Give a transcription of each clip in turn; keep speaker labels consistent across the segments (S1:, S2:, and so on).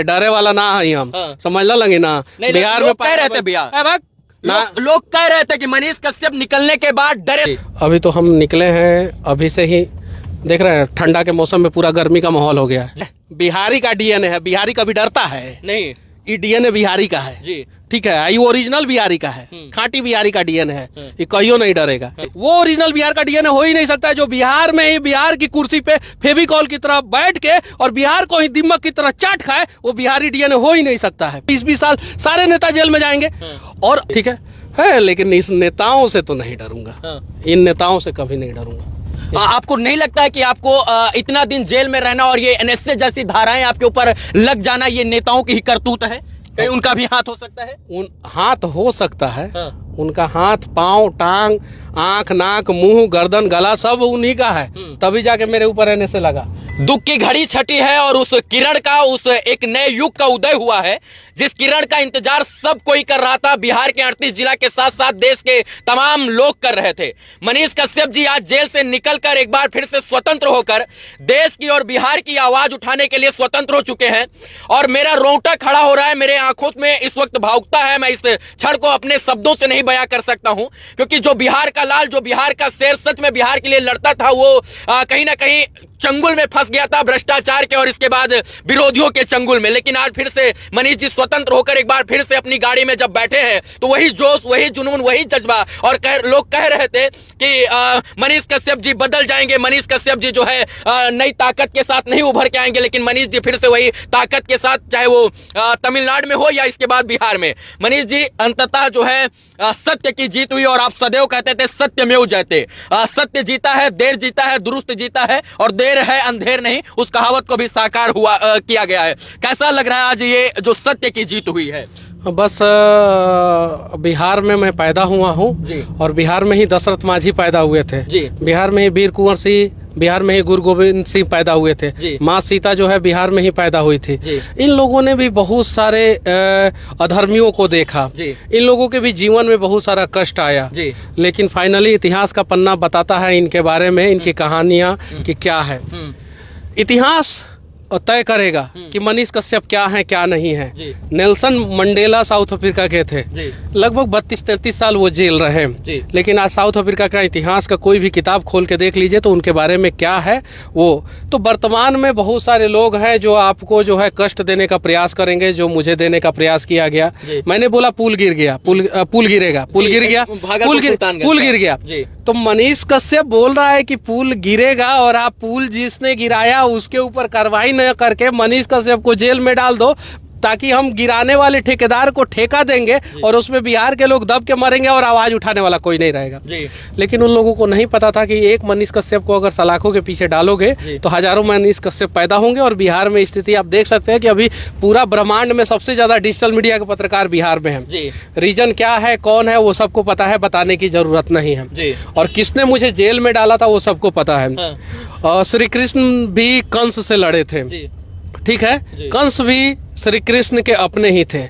S1: डरे वाला ना है हम।
S2: हाँ।
S1: समझ लगे ना, बिहार में
S2: कह रहे थे बिहार लोग कह रहे थे कि मनीष कश्यप निकलने के बाद डरे।
S1: अभी तो हम निकले हैं, अभी से ही देख रहे हैं ठंडा के मौसम में पूरा गर्मी का माहौल हो गया है। बिहारी का डीएनए है, बिहारी कभी डरता है
S2: नहीं,
S1: ये डीएनए बिहारी का है
S2: जी।
S1: ठीक है, ये ओरिजिनल बिहारी का है, खांटी बिहारी का डीएनए है, ये कहियो नहीं डरेगा। वो ओरिजिनल बिहार का डीएनए हो ही नहीं सकता है जो बिहार में ही बिहार की कुर्सी पे फेविकॉल की तरह बैठ के और बिहार को ही दिमक की तरह चाट खाए, वो बिहारी डीएनए हो ही नहीं सकता है। 20-20 साल सारे नेता जेल में जाएंगे और ठीक है, लेकिन इस नेताओं से तो नहीं डरूंगा, इन नेताओं से कभी नहीं डरूंगा।
S2: आपको नहीं लगता है कि आपको इतना दिन जेल में रहना और ये एनएसए जैसी धाराएं आपके ऊपर लग जाना ये नेताओं की ही करतूत है? कहीं उनका भी हाथ हो सकता है?
S1: हाथ हो सकता है, उनका हाथ, पांव, टांग, आंख, नाक, मुंह, गर्दन, गला सब उन्हीं का है, तभी जाके मेरे ऊपर रहने से लगा।
S2: दुख की घड़ी छटी है और उस किरण का, उस एक नए युग का उदय हुआ है जिस किरण का इंतजार सब कोई कर रहा था। बिहार के 38 जिला के साथ साथ देश के तमाम लोग कर रहे थे। मनीष कश्यप जी आज जेल से निकलकर एक बार फिर से स्वतंत्र होकर देश की और बिहार की आवाज उठाने के लिए स्वतंत्र हो चुके हैं और मेरा रोंगटा खड़ा हो रहा है, मेरे आंखों में इस वक्त भावुकता है। मैं इस क्षण को अपने शब्दों से नहीं बयां कर सकता हूं क्योंकि जो बिहार का लाल, जो बिहार का शेर सच में बिहार के लिए लड़ता था, वो कहीं ना कहीं चंगुल में फंस गया था भ्रष्टाचार के और इसके बाद विरोधियों के चंगुल में। लेकिन आज फिर से मनीष जी स्वतंत्र होकर एक बार फिर से अपनी गाड़ी में जब बैठे हैं तो वही जोश, वही जुनून, वही जज्बा। और लोग कह रहे थे कि मनीष कश्यप जी बदल जाएंगे, मनीष कश्यप जी जो है नई ताकत के साथ नहीं उभर के आएंगे, लेकिन मनीष जी फिर से वही ताकत के साथ, चाहे वो तमिलनाडु में हो या इसके बाद बिहार में, मनीष जी अंततः जो है सत्य की जीत हुई। और आप सदैव कहते थे सत्यमेव जयते, सत्य जीता है, देर जीता है, दुरुस्त जीता है और देर है अंधेर नहीं, उस कहावत को भी साकार हुआ किया गया है। कैसा लग रहा है आज ये जो सत्य की जीत हुई है?
S1: बस बिहार में मैं पैदा हुआ हूँ और बिहार में ही दशरथ मांझी पैदा हुए थे, बिहार में ही वीर कुंवर सिंह, बिहार में ही गुरु गोविंद सिंह पैदा हुए थे, माँ सीता जो है बिहार में ही पैदा हुई थी। इन लोगों ने भी बहुत सारे अधर्मियों को देखा, इन लोगों के भी जीवन में बहुत सारा कष्ट आया, लेकिन फाइनली इतिहास का पन्ना बताता है इनके बारे में, इनकी कहानियाँ कि क्या है। इतिहास तय करेगा कि मनीष कश्यप क्या है क्या नहीं है। नेल्सन मंडेला साउथ अफ्रीका के थे, लगभग 32-33 साल वो जेल रहे, लेकिन आज साउथ अफ्रीका का इतिहास का कोई भी किताब खोल के देख लीजिए तो उनके बारे में क्या है वो। तो वर्तमान में बहुत सारे लोग हैं जो आपको जो है कष्ट देने का प्रयास करेंगे, जो मुझे देने का प्रयास किया गया। मैंने बोला पुल गिर गया, पुल गिरेगा, पुल गिर गया, पुल गिर गया, तो मनीष कश्यप बोल रहा है कि पुल गिरेगा और आप पुल जिसने गिराया उसके ऊपर कार्रवाई न करके मनीष कश्यप को जेल में डाल दो ताकि हम गिराने वाले ठेकेदार को ठेका देंगे और उसमें बिहार के लोग दब के मरेंगे और आवाज उठाने वाला कोई नहीं रहेगा। लेकिन उन लोगों को नहीं पता था कि एक मनीष कश्यप को अगर सलाखों के पीछे डालोगे तो हजारों मनीष कश्यप पैदा होंगे। और बिहार में स्थिति आप देख सकते हैं कि अभी पूरा ब्रह्मांड में सबसे ज्यादा डिजिटल मीडिया के पत्रकार बिहार में है। रीजन क्या है, कौन है, वो सबको पता है, बताने की जरूरत नहीं है। और किसने मुझे जेल में डाला था वो सबको पता है। श्री कृष्ण भी कंस से लड़े थे, ठीक है, कंस भी श्री कृष्ण के अपने ही थे।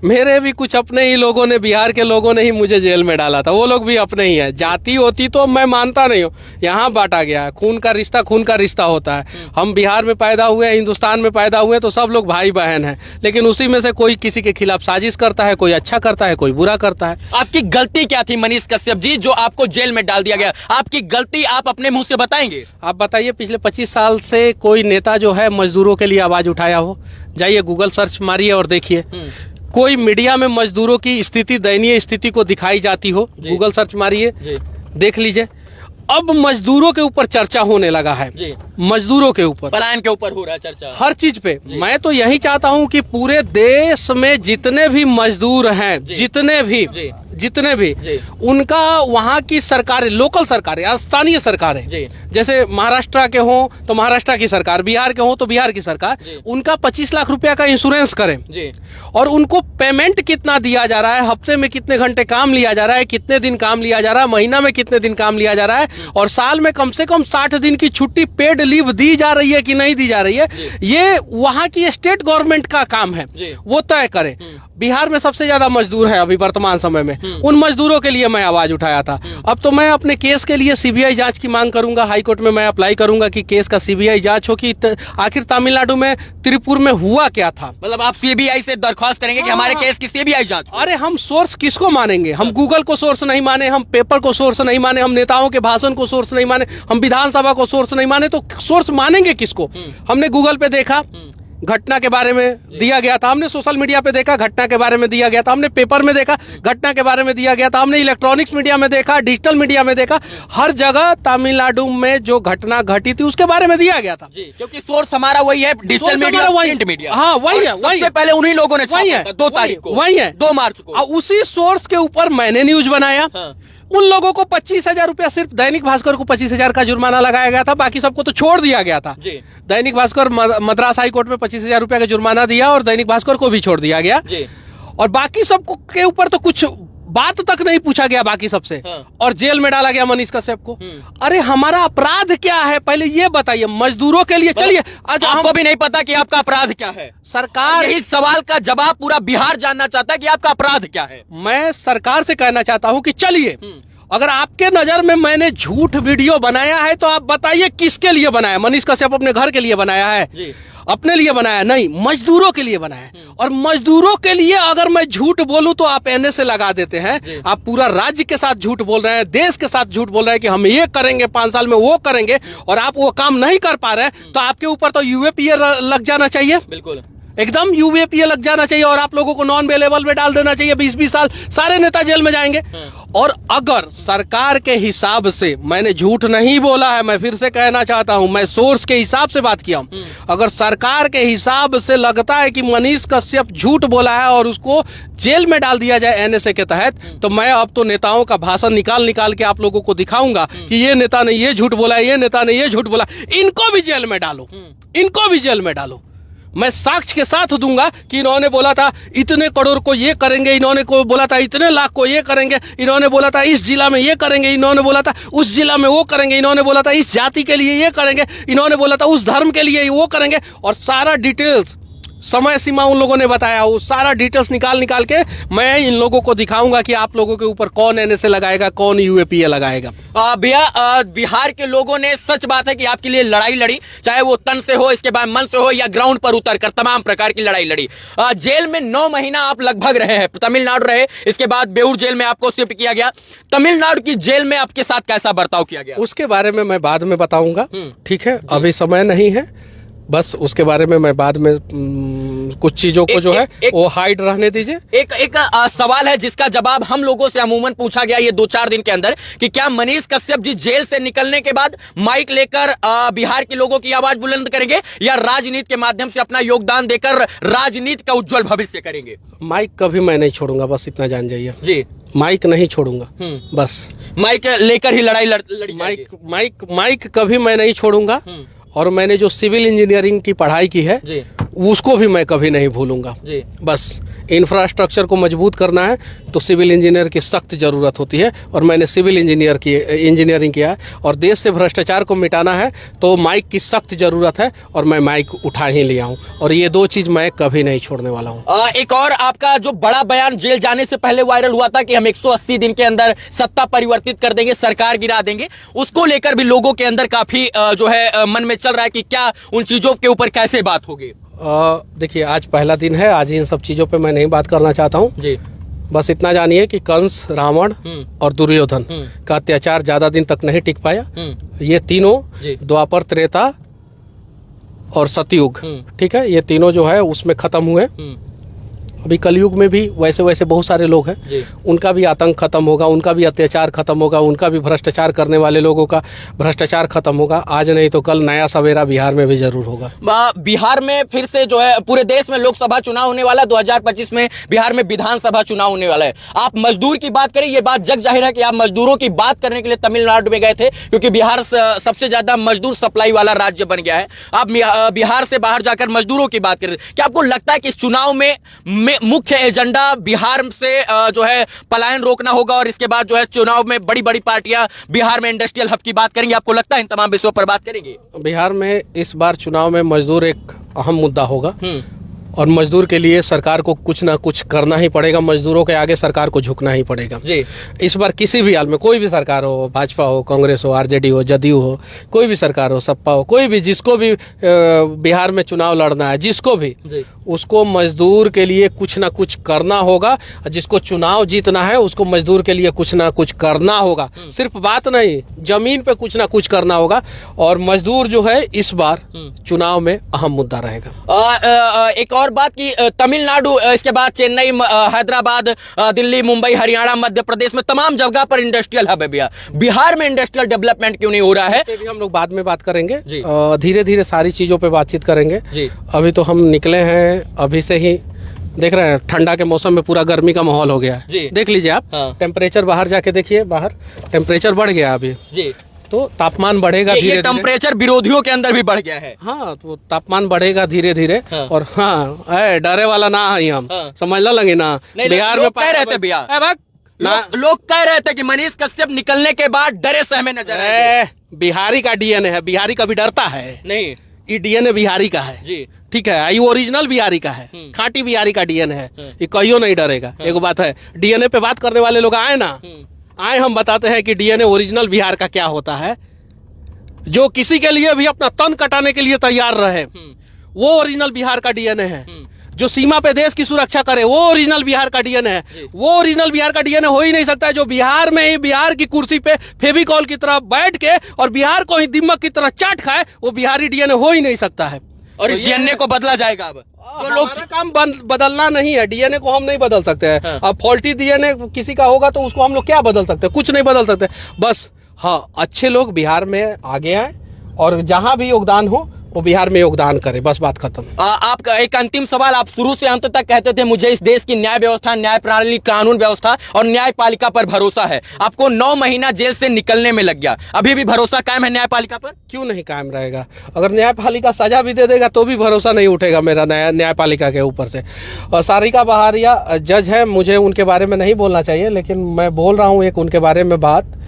S1: मेरे भी कुछ अपने ही लोगों ने, बिहार के लोगों ने ही मुझे जेल में डाला था, वो लोग भी अपने ही है। जाति होती तो मैं मानता नहीं हूँ, यहाँ बांटा गया है। खून का रिश्ता होता है। हम बिहार में पैदा हुए, हिंदुस्तान में पैदा हुए तो सब लोग भाई बहन हैं, लेकिन उसी में से कोई किसी के खिलाफ साजिश करता है, कोई अच्छा करता है, कोई बुरा करता है।
S2: आपकी गलती क्या थी मनीष कश्यप जी जो आपको जेल में डाल दिया गया? आपकी गलती आप अपने मुंह से बताएंगे?
S1: आप बताइए, पिछले 25 साल से कोई नेता जो है मजदूरों के लिए आवाज उठाया हो? जाइए गूगल सर्च मारिए और देखिए। कोई मीडिया में मजदूरों की स्थिति, दयनीय स्थिति को दिखाई जाती हो, गूगल सर्च मारिए, देख लीजिए। अब मजदूरों के ऊपर चर्चा होने लगा है, मजदूरों के ऊपर,
S2: पलायन के ऊपर हो रहा है चर्चा,
S1: हर चीज पे। मैं तो यही चाहता हूं कि पूरे देश में जितने भी मजदूर हैं, जितने भी उनका वहाँ की सरकारें, लोकल सरकारें, स्थानीय सरकारें, जैसे महाराष्ट्र के हों तो महाराष्ट्र की सरकार, बिहार के हों तो बिहार की सरकार, उनका 25 लाख रुपया का इंश्योरेंस करें और उनको पेमेंट कितना दिया जा रहा है, हफ्ते में कितने घंटे काम लिया जा रहा है, कितने दिन काम लिया जा रहा है, महीना में कितने दिन काम लिया जा रहा है और साल में कम से कम 60 दिन की छुट्टी पेड लीव दी जा रही है कि नहीं दी जा रही है, ये वहाँ की स्टेट गवर्नमेंट का काम है, वो तय करे। बिहार में सबसे ज्यादा मजदूर है अभी वर्तमान समय में, उन मजदूरों के लिए मैं आवाज उठाया था। अब तो मैं अपने केस के लिए सीबीआई जांच की मांग करूंगा, हाई कोर्ट में मैं अप्लाई करूंगा कि केस का सीबीआई जांच हो कि आखिर तमिलनाडु में त्रिपुर में हुआ क्या था।
S2: मतलब आप सीबीआई से दरख्वास्त करेंगे कि हमारे केस की सीबीआई जांच हो?
S1: अरे हम सोर्स किसको मानेंगे? हम गूगल को सोर्स नहीं माने, हम पेपर को सोर्स नहीं माने, हम नेताओं के भाषण को सोर्स नहीं माने, हम विधानसभा को सोर्स नहीं माने, तो सोर्स मानेंगे किसको? हमने गूगल पे देखा, घटना के बारे में दिया गया था, हमने सोशल मीडिया पे देखा, घटना के बारे में दिया गया था, हमने पेपर में देखा, घटना के बारे में दिया गया था, हमने इलेक्ट्रॉनिक्स मीडिया में देखा, डिजिटल मीडिया में देखा, हर जगह तमिलनाडु में जो घटना घटी थी उसके बारे में दिया गया था।
S2: जी, क्योंकि सोर्स हमारा वही है, डिजिटल मीडिया, प्रिंट मीडिया।
S1: हाँ वही है, वही है।
S2: पहले उन्हीं लोगों ने
S1: वही है,
S2: 2 तारीख को,
S1: वही है,
S2: 2 मार्च को।
S1: उसी सोर्स के ऊपर मैंने न्यूज बनाया। उन लोगों को 25,000 रुपया, सिर्फ दैनिक भास्कर को 25,000 का जुर्माना लगाया गया था, बाकी सबको तो छोड़ दिया गया था।
S2: जी।
S1: दैनिक भास्कर मद्रास हाई कोर्ट में 25,000 रुपया का जुर्माना दिया और दैनिक भास्कर को भी छोड़ दिया गया।
S2: जी।
S1: और बाकी सबको के ऊपर तो कुछ बात तक नहीं पूछा गया बाकी सबसे। और जेल में डाला गया मनीष कश्यप को। अरे हमारा अपराध क्या है पहले ये बताइए, मजदूरों के लिए। चलिए आज
S2: आपको भी नहीं पता कि आपका अपराध क्या है।
S1: सरकार
S2: यही सवाल का जवाब पूरा बिहार जानना चाहता है कि आपका अपराध क्या है।
S1: मैं सरकार से कहना चाहता हूं कि चलिए, अगर आपके नजर में मैंने झूठ वीडियो बनाया है तो आप बताइए किसके लिए बनाया। मनीष कश्यप अपने घर के लिए बनाया है? जी। अपने लिए बनाया नहीं, मजदूरों के लिए बनाया है। और मजदूरों के लिए अगर मैं झूठ बोलूं तो आप एनएसए लगा देते हैं। आप पूरा राज्य के साथ झूठ बोल रहे हैं, देश के साथ झूठ बोल रहे हैं कि हम ये करेंगे, 5 साल में वो करेंगे, और आप वो काम नहीं कर पा रहे हैं, तो आपके ऊपर तो यूएपीए लग जाना चाहिए।
S2: बिल्कुल
S1: एकदम यूएपीए लग जाना चाहिए और आप लोगों को नॉन अवेलेबल में डाल देना चाहिए। 20-20 साल सारे नेता जेल में जाएंगे। और अगर सरकार के हिसाब से मैंने झूठ नहीं बोला है, मैं फिर से कहना चाहता हूं, मैं सोर्स के हिसाब से बात किया हूं। अगर सरकार के हिसाब से लगता है कि मनीष कश्यप झूठ बोला है और उसको जेल में डाल दिया जाए एनएसए के तहत, तो मैं अब तो नेताओं का भाषण निकाल निकाल के आप लोगों को दिखाऊंगा कि ये नेता ने ये झूठ बोला, ये नेता ने ये झूठ बोला, इनको भी जेल में डालो, इनको भी जेल में डालो। मैं साक्ष्य के साथ दूंगा कि इन्होंने बोला था इतने करोड़ को ये करेंगे, इन्होंने को बोला था इतने लाख को ये करेंगे, इन्होंने बोला था इस जिला में ये करेंगे, इन्होंने बोला था उस जिला में वो करेंगे, इन्होंने बोला था इस जाति के लिए ये करेंगे, इन्होंने बोला था उस धर्म के लिए वो करेंगे। और सारा डिटेल्स, समय सीमा उन लोगों ने बताया, वो सारा डिटेल्स निकाल के मैं इन लोगों को दिखाऊंगा कि आप लोगों के ऊपर कौन एनएसए लगाएगा, कौन यूएपीए लगाएगा।
S2: भैया बिहार के लोगों ने, सच बात है कि आपके लिए लड़ाई लड़ी, चाहे वो तन से हो, इसके बाद मन से हो, या ग्राउंड पर उतर कर तमाम प्रकार की लड़ाई लड़ी। जेल में 9 महीना आप लगभग रहे हैं, तमिलनाडु रहे, इसके बाद बेऊर जेल में आपको शिफ्ट किया गया। तमिलनाडु की जेल में आपके साथ कैसा बर्ताव किया गया?
S1: उसके बारे में मैं बाद में बताऊंगा, ठीक है? अभी समय नहीं है, बस उसके बारे में मैं बाद में कुछ चीजों को जो है वो हाइड रहने दीजिए।
S2: एक सवाल है जिसका जवाब हम लोगों से अमूमन पूछा गया ये 2-4 दिन के अंदर, कि क्या मनीष कश्यप जी जेल से निकलने के बाद माइक लेकर बिहार के लोगों की आवाज बुलंद करेंगे, या राजनीति के माध्यम से अपना योगदान देकर राजनीति का उज्जवल भविष्य करेंगे?
S1: माइक कभी मैं नहीं छोड़ूंगा, बस इतना जान जाइए
S2: जी।
S1: माइक नहीं छोड़ूंगा, बस
S2: माइक लेकर ही लड़ाई लड़ी।
S1: माइक कभी मैं नहीं छोड़ूंगा। और मैंने जो सिविल इंजीनियरिंग की पढ़ाई की है जी, उसको भी मैं कभी नहीं भूलूंगा जी। बस इंफ्रास्ट्रक्चर को मजबूत करना है तो सिविल इंजीनियर की सख्त जरूरत होती है, और मैंने सिविल इंजीनियरिंग किया है। और देश से भ्रष्टाचार को मिटाना है तो माइक की सख्त जरूरत है, और मैं माइक उठा ही लिया हूँ, और ये 2 चीज मैं कभी नहीं छोड़ने वाला हूँ।
S2: एक और आपका जो बड़ा बयान जेल जाने से पहले वायरल हुआ था कि हम 180 दिन के अंदर सत्ता परिवर्तित कर देंगे, सरकार गिरा देंगे, उसको लेकर भी लोगों के अंदर काफी जो है मन में चल रहा है कि क्या उन चीजों के ऊपर कैसे बात होगी?
S1: देखिए, आज पहला दिन है, आज इन सब चीजों पे मैं नहीं बात करना चाहता हूँ जी। बस इतना जानिए कि कंस, रावण और दुर्योधन का अत्याचार ज्यादा दिन तक नहीं टिक पाया। ये तीनों द्वापर, त्रेता और सतयुग, ठीक है, ये तीनों जो है उसमें खत्म हुए। अभी कलयुग में भी वैसे बहुत सारे लोग हैं, उनका भी आतंक खत्म होगा, उनका भी अत्याचार खत्म होगा, उनका भी भ्रष्टाचार करने वाले लोगों का भ्रष्टाचार खत्म होगा। आज नहीं तो कल नया सवेरा बिहार में भी जरूर होगा।
S2: बिहार में फिर से जो है, पूरे देश में लोकसभा चुनाव होने वाला है, 2025 में बिहार में विधानसभा चुनाव होने वाला है। आप मजदूर की बात करें, ये बात जग जाहिर है कि आप मजदूरों की बात करने के लिए तमिलनाडु में गए थे, क्योंकि बिहार सबसे ज्यादा मजदूर सप्लाई वाला राज्य बन गया है। आप बिहार से बाहर जाकर मजदूरों की बात करें, क्या आपको लगता है कि इस चुनाव में मुख्य एजेंडा बिहार से जो है पलायन रोकना होगा, और इसके बाद जो है चुनाव में बड़ी बड़ी पार्टियां बिहार में इंडस्ट्रियल हब की बात करेंगे? आपको लगता है इन तमाम विषयों पर बात करेंगे?
S1: बिहार में इस बार चुनाव में मजदूर एक अहम मुद्दा होगा, और मजदूर के लिए सरकार को कुछ ना कुछ करना ही पड़ेगा, मजदूरों के आगे सरकार को झुकना ही पड़ेगा जी। इस बार किसी भी हाल में कोई भी सरकार हो, भाजपा हो, कांग्रेस हो, आरजेडी हो, जदयू हो, कोई भी सरकार हो, सपा हो, कोई भी, जिसको भी बिहार में चुनाव लड़ना है, जिसको भी, उसको मजदूर के लिए कुछ ना कुछ करना होगा। जिसको चुनाव जीतना है उसको मजदूर के लिए कुछ ना कुछ करना होगा, सिर्फ बात नहीं, जमीन पे कुछ ना कुछ करना होगा। और मजदूर जो है इस बार चुनाव में अहम मुद्दा रहेगा।
S2: एक और बात की तमिलनाडु, इसके बाद चेन्नई, हैदराबाद, दिल्ली, मुंबई, हरियाणा, मध्य प्रदेश में तमाम जगह पर इंडस्ट्रियल हब है भैया। बिहार में इंडस्ट्रियल डेवलपमेंट क्यों नहीं हो रहा है?
S1: भी हम लोग बाद में बात करेंगे, धीरे धीरे सारी चीजों पे बातचीत करेंगे जी। अभी तो हम निकले हैं, अभी से ही देख रहे हैं ठंडा के मौसम में पूरा गर्मी का माहौल हो गया है। देख लीजिए आप, टेम्परेचर बाहर जाके देखिए, बाहर टेम्परेचर बढ़ गया अभी जी। तो तापमान बढ़ेगा धीरे,
S2: टेम्परेचर विरोधियों के अंदर भी बढ़ गया है।
S1: हाँ, तो तापमान बढ़ेगा धीरे धीरे। और हाँ, डरे वाला ना है हम, समझ लगे ना। बिहार में कह रहे थे भैया,
S2: लोग कह रहे थे कि मनीष कश्यप निकलने के बाद डरे सहमे नजर आए।
S1: बिहारी का डीएनए है, बिहारी कभी डरता है
S2: नहीं,
S1: ये डीएनए बिहारी का है जी। ठीक है, ये ओरिजिनल बिहारी का है, खाटी बिहारी का डीएनए है, ये कहियो नहीं डरेगा। एक बात है, डीएनए पे बात करने वाले लोग आए ना, आए, हम बताते हैं कि डीएनए ओरिजिनल बिहार का क्या होता है। जो किसी के लिए भी अपना तन कटाने के लिए तैयार रहे, वो ओरिजिनल बिहार का डीएनए है। जो सीमा पे देश की सुरक्षा करे, वो ओरिजिनल बिहार का डीएनए है। वो ओरिजिनल बिहार का डीएनए हो ही नहीं सकता है जो बिहार में ही बिहार की कुर्सी पे फेविकॉल की तरह बैठ के और बिहार को ही दिमक की तरह चाट खाए, वो बिहारी डीएनए हो ही नहीं सकता है।
S2: और इस डीएनए को बदला जाएगा अब।
S1: जो लोग काम बदलना नहीं है, डीएनए को हम नहीं बदल सकते हैं। अब फॉल्टी डीएनए किसी का होगा तो उसको हम लोग क्या बदल सकते हैं? कुछ नहीं बदल सकते। बस हाँ, अच्छे लोग बिहार में आगे आए और जहां भी योगदान हो वो बिहार में योगदान करे, बस बात खत्म।
S2: आपका एक अंतिम सवाल, आप शुरू से अंत तक कहते थे मुझे इस देश की न्याय व्यवस्था, न्याय प्रणाली, कानून व्यवस्था और न्यायपालिका पर भरोसा है। आपको 9 महीना जेल से निकलने में लग गया, अभी भी भरोसा कायम है न्यायपालिका पर?
S1: क्यों नहीं कायम रहेगा? अगर न्यायपालिका सजा भी दे देगा तो भी भरोसा नहीं उठेगा मेरा न्यायपालिका के ऊपर से। और सारिका बहारिया जज है, मुझे उनके बारे में नहीं बोलना चाहिए, लेकिन मैं बोल रहा हूँ एक उनके बारे में बात।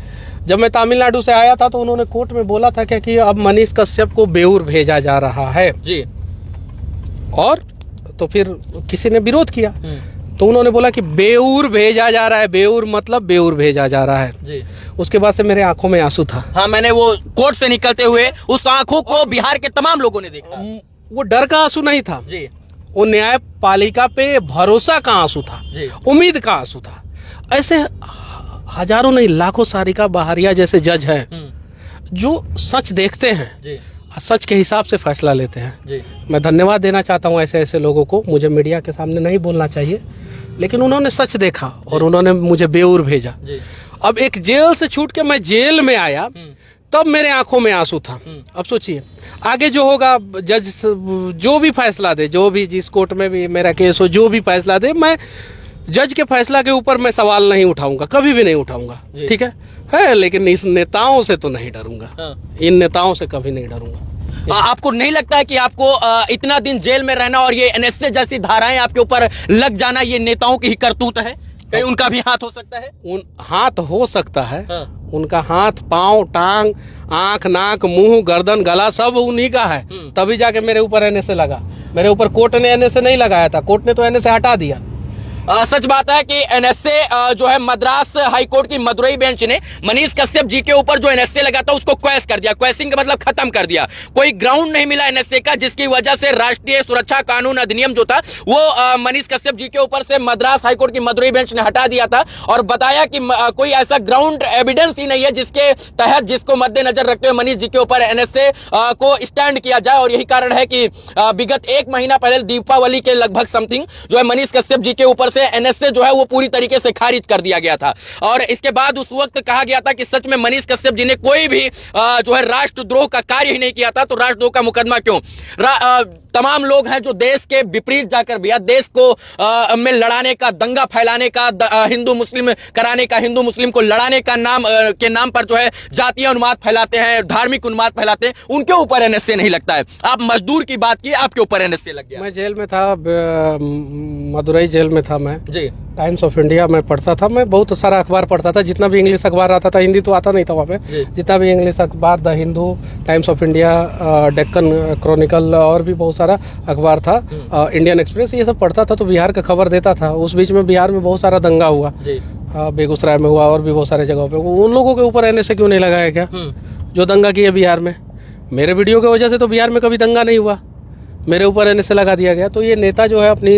S1: जब मैं तमिलनाडु से आया था तो उन्होंने कोर्ट में बोला था कि अब मनीष कश्यप को बेऊर भेजा जा रहा है जी। और तो फिर किसी ने विरोध किया तो उन्होंने बोला कि बेऊर भेजा जा रहा है, बेऊर मतलब बेऊर भेजा जा रहा है जी। उसके बाद से मेरे आंखों में आंसू था।
S2: हाँ, मैंने वो कोर्ट से निकलते हुए उस आंखों को बिहार के तमाम लोगों ने देखा।
S1: वो डर का आंसू नहीं था जी, वो न्यायपालिका पे भरोसा का आंसू था, उम्मीद का आंसू था। ऐसे हजारों नहीं लाखों सारिका बहारिया जैसे जज हैं जो सच देखते हैं जी, सच के हिसाब से फैसला लेते हैं जी। मैं धन्यवाद देना चाहता हूं ऐसे ऐसे लोगों को। मुझे मीडिया के सामने नहीं बोलना चाहिए, लेकिन उन्होंने सच देखा और उन्होंने मुझे बेऊर भेजा जी। अब एक जेल से छूट के मैं जेल में आया तब मेरे आंखों में आंसू था। अब सोचिए आगे जो होगा, जज जो भी फैसला दे, जो भी जिस कोर्ट में भी मेरा केस हो, जो भी फैसला दे, मैं जज के फैसला के ऊपर मैं सवाल नहीं उठाऊंगा, कभी भी नहीं उठाऊंगा। ठीक है, लेकिन इस नेताओं से तो नहीं डरूंगा, इन नेताओं से कभी नहीं डरूंगा।
S2: आपको नहीं लगता है कि आपको इतना दिन जेल में रहना और ये एनएसए जैसी धाराएं आपके ऊपर लग जाना, ये नेताओं की ही करतूत है? कहीं उनका भी हाथ हो सकता है?
S1: हाथ हो सकता है, उनका हाथ, पांव, टांग, आंख, नाक, मुंह, गर्दन, गला सब उन्हीं का है। तभी जाके मेरे ऊपर एनएसए लगा। मेरे ऊपर कोर्ट ने एनएसए नहीं लगाया था, कोर्ट ने तो एनएसए हटा दिया।
S2: सच बात है कि एनएसए जो है मद्रास हाईकोर्ट की मदुरई बेंच ने मनीष कश्यप जी के ऊपर जो एनएसए लगा था उसको क्वेश कर दिया। क्वेशिंग का मतलब खत्म कर दिया। कोई ग्राउंड नहीं मिला एनएसए का, जिसकी वजह से राष्ट्रीय सुरक्षा कानून अधिनियम जो था वो मनीष कश्यप जी के ऊपर से मद्रास हाईकोर्ट की मदुरई बेंच ने हटा दिया था और बताया कि कोई ऐसा ग्राउंड एविडेंस ही नहीं है जिसके तहत, जिसको मद्देनजर रखते हुए मनीष जी के ऊपर एनएसए को स्टैंड किया जाए। और यही कारण है कि विगत 1 महीना पहले दीपावली के लगभग समथिंग जो है मनीष कश्यप जी के ऊपर एनएसए जो है वो पूरी तरीके से खारिज कर दिया गया था। और इसके बाद उस वक्त कहा गया था कि सच में मनीष कश्यप जी ने कोई भी जो है राष्ट्रद्रोह का कार्य ही नहीं किया था, तो राष्ट्रद्रोह का मुकदमा क्यों? तमाम लोग हैं जो देश के विपरीत जाकर भी देश को में लड़ाने का, दंगा फैलाने का, हिंदू मुस्लिम कराने का, हिंदू मुस्लिम को लड़ाने का के नाम पर जो है जातीय उन्माद फैलाते हैं, धार्मिक उन्माद फैलाते हैं, उनके ऊपर एनएसए नहीं लगता है। आप मजदूर की बात की, आपके ऊपर एनएसए लग गया।
S1: मैं जेल में था, मदुरई जेल में था मैं
S2: जी।
S1: टाइम्स ऑफ इंडिया मैं पढ़ता था। मैं बहुत सारा अखबार पढ़ता था, जितना भी इंग्लिश अखबार आता था, हिंदी तो आता नहीं था वहाँ पे। जितना भी इंग्लिश अखबार, the Hindu, times of India, Deccan Chronicle और भी बहुत सारा अखबार था, इंडियन एक्सप्रेस, ये सब पढ़ता था तो बिहार का खबर देता था। उस बीच में बिहार में बहुत सारा दंगा हुआ, बेगूसराय में हुआ और भी बहुत सारे जगहों पे। उन लोगों के ऊपर NSA क्यों नहीं लगाया गया जो दंगा किया बिहार में? मेरे वीडियो की वजह से तो बिहार में कभी दंगा नहीं हुआ, मेरे ऊपर NSA लगा दिया गया। तो ये नेता जो है अपनी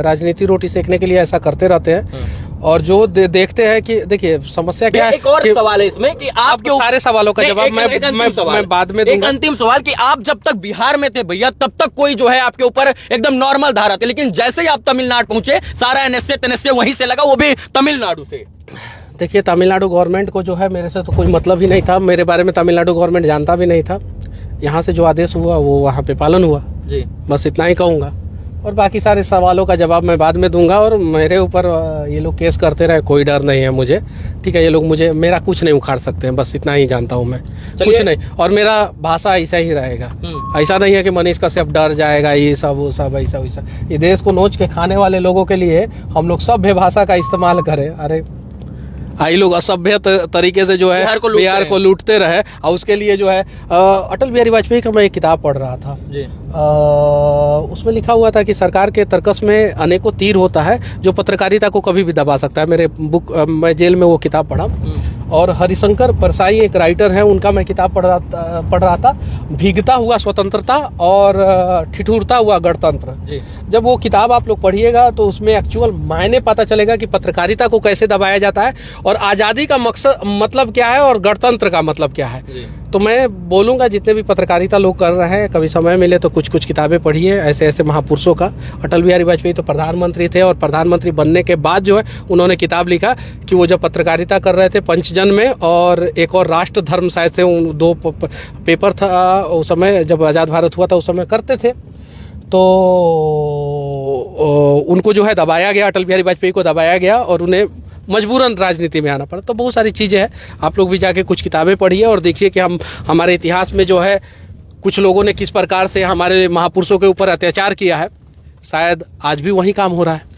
S1: राजनीति रोटी सेकने के लिए ऐसा करते रहते हैं। और जो देखते हैं कि देखिए समस्या क्या है।
S2: एक और सवाल है इसमें कि आप
S1: सारे सवालों का जवाब मैं बाद में दूंगा।
S2: एक अंतिम सवाल कि आप जब तक बिहार में थे भैया तब तक कोई जो है आपके ऊपर एकदम नॉर्मल धारा थी, लेकिन जैसे ही आप तमिलनाडु पहुंचे सारा NSA वहीं से लगा, वो भी तमिलनाडु से।
S1: देखिए तमिलनाडु गवर्नमेंट को जो है मेरे से तो कोई मतलब ही नहीं था, मेरे बारे में तमिलनाडु गवर्नमेंट जानता भी नहीं था। यहाँ से जो आदेश हुआ वो वहाँ पे पालन हुआ जी, बस इतना ही कहूँगा। और बाकी सारे सवालों का जवाब मैं बाद में दूंगा। और मेरे ऊपर ये लोग केस करते रहे, कोई डर नहीं है मुझे, ठीक है। ये लोग मेरा कुछ नहीं उखाड़ सकते हैं, बस इतना ही जानता हूँ मैं, कुछ नहीं। और मेरा भाषा ऐसा ही रहेगा, ऐसा नहीं है कि मनीष कश्यप डर जाएगा, ये सब वो सब ऐसा वैसा। ये देश को नोच के खाने वाले लोगों के लिए हम लोग सभ्य भाषा का इस्तेमाल करें। अरे आई लोग असभ्य तरीके से जो है बिहार को लूटते रहे, और उसके लिए जो है अटल बिहारी वाजपेयी का मैं एक किताब पढ़ रहा था जी। उसमें लिखा हुआ था कि सरकार के तर्कस में अनेकों तीर होता है जो पत्रकारिता को कभी भी दबा सकता है। मेरे मैं जेल में वो किताब पढ़ा। और हरिशंकर परसाई एक राइटर है, उनका मैं किताब पढ़ रहा था, भीगता हुआ स्वतंत्रता और ठिठुरता हुआ गणतंत्र। जब वो किताब आप लोग पढ़िएगा तो उसमें एक्चुअल मायने पता चलेगा कि पत्रकारिता को कैसे दबाया जाता है, और आज़ादी का मकसद मतलब क्या है, और गणतंत्र का मतलब क्या है। तो मैं बोलूँगा जितने भी पत्रकारिता लोग कर रहे हैं, कभी समय मिले तो कुछ किताबें पढ़िए ऐसे ऐसे महापुरुषों का। अटल बिहारी वाजपेयी तो प्रधानमंत्री थे, और प्रधानमंत्री बनने के बाद जो है उन्होंने किताब लिखा कि वो जब पत्रकारिता कर रहे थे पंचजन में, और एक और राष्ट्र धर्म शायद से उन 2 पेपर था उस समय जब आज़ाद भारत हुआ था, उस समय करते थे। तो उनको जो है दबाया गया, अटल बिहारी वाजपेयी को दबाया गया और उन्हें मजबूरन राजनीति में आना पड़ा। तो बहुत सारी चीज़ें हैं, आप लोग भी जाके कुछ किताबें पढ़िए और देखिए कि हमारे इतिहास में जो है कुछ लोगों ने किस प्रकार से हमारे महापुरुषों के ऊपर अत्याचार किया है। शायद आज भी वही काम हो रहा है।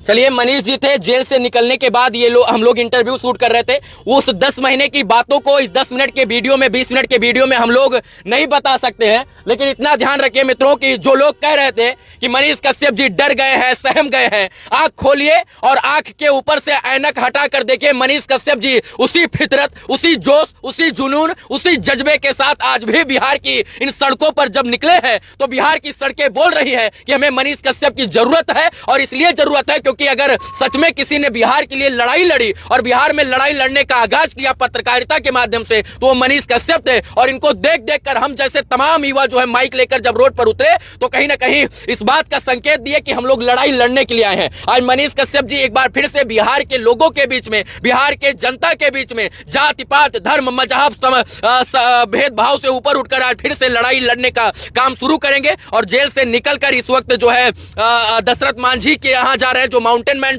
S2: चलिए, मनीष जी थे, जेल से निकलने के बाद ये हम लोग इंटरव्यू शूट कर रहे थे। उस 10 महीने की बातों को इस 10 मिनट के वीडियो में, 20 मिनट के वीडियो में हम लोग नहीं बता सकते हैं, लेकिन इतना ध्यान रखिए मित्रों कि जो लोग कह रहे थे कि मनीष कश्यप जी डर गए हैं, सहम गए हैं, आंख खोलिए और आंख के ऊपर से ऐनक हटा कर देखिए, मनीष कश्यप जी उसी फितरत, उसी जोश, उसी जुनून, उसी जज्बे के साथ आज भी बिहार की इन सड़कों पर जब निकले हैं तो बिहार की सड़कें बोल रही है कि हमें मनीष कश्यप की जरूरत है। और इसलिए जरूरत है क्योंकि अगर सच में किसी ने बिहार के लिए लड़ाई लड़ी और बिहार में लड़ाई लड़ने का आगाज किया पत्रकारिता के माध्यम से, तो वो मनीष कश्यप थे। और इनको देख देख कर हम जैसे तमाम युवा जो है माइक लेकर जब रोड पर उतरे तो कहीं ना कहीं इस बात का संकेत दिए कि हम लोग लड़ाई लड़ने के लिए आए हैं। आज मनीष कश्यप जी एक बार फिर से बिहार के लोगों के बीच में, बिहार के जनता के बीच में जाति पात धर्म मजहब भेदभाव से ऊपर उठकर आज फिर से लड़ाई लड़ने का काम शुरू करेंगे। और जेल से निकलकर इस वक्त जो है दशरथ मांझी के यहाँ जा रहे हैं, जो माउंटेन मैन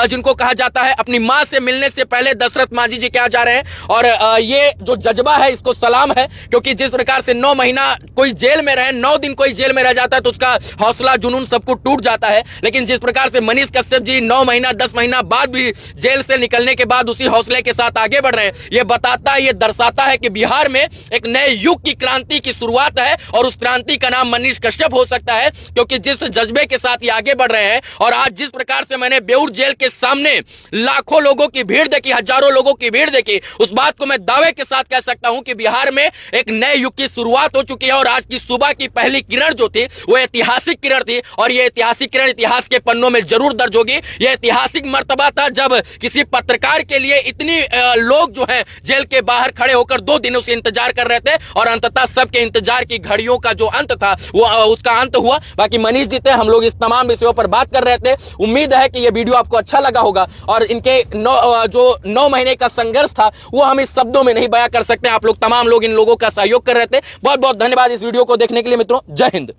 S2: जिनको कहा जाता है। अपनी मां से मिलने से पहले दशरथ मांझी जी के यहाँ जा रहे हैं। और ये जो जज्बा है इसको सलाम है, क्योंकि जिस प्रकार से 9 महीना कोई जेल में रहे, 9 दिन कोई जेल में रह जाता है तो उसका हौसला जुनून सब कुछ टूट जाता है। लेकिन जिस प्रकार से मनीष कश्यप जी 9 महीना 10 महीना बाद भी जेल से निकलने के बाद उसी हौसले के साथ आगे बढ़ रहे हैं, ये बताता है, ये दर्शाता है कि बिहार में एक नए युग की क्रांति की शुरुआत है। और उस क्रांति का नाम मनीष कश्यप हो सकता है, क्योंकि जिस जज्बे के साथ ये आगे बढ़ रहे हैं। और आज जिस प्रकार से मैंने बेऊर जेल के सामने लाखों लोगों की भीड़ देखी, हजारों लोगों की भीड़ देखी, उस बात को मैं दावे के साथ कह सकता हूं कि बिहार में एक नए युग की शुरुआत हो चुकी है। और आज की सुबह की पहली किरण जो थी वो ऐतिहासिक किरण थी, और ये ऐतिहासिक किरण इतिहास के पन्नों में जरूर दर्ज होगी। ये ऐतिहासिक मर्तबा था जब किसी पत्रकार के लिए इतनी लोग जो है जेल के बाहर खड़े होकर 2 दिनों से इंतजार कर रहे थे, और अंततः सबके इंतजार की घड़ियों का जो अंत था वो उसका अंत हुआ। बाकी मनीष जी थे, हम लोग इस तमाम विषयों पर बात कर रहे थे। उम्मीद है कि ये वीडियो आपको अच्छा लगा होगा, और इनके जो 9 महीने का संघर्ष था वो हम इस शब्दों में नहीं बयां कर सकते। आप लोग तमाम लोग इन लोगों का सहयोग कर रहे थे। बहुत बहुत धन्यवाद इस वीडियो को देखने के लिए मित्रों। जय हिंद।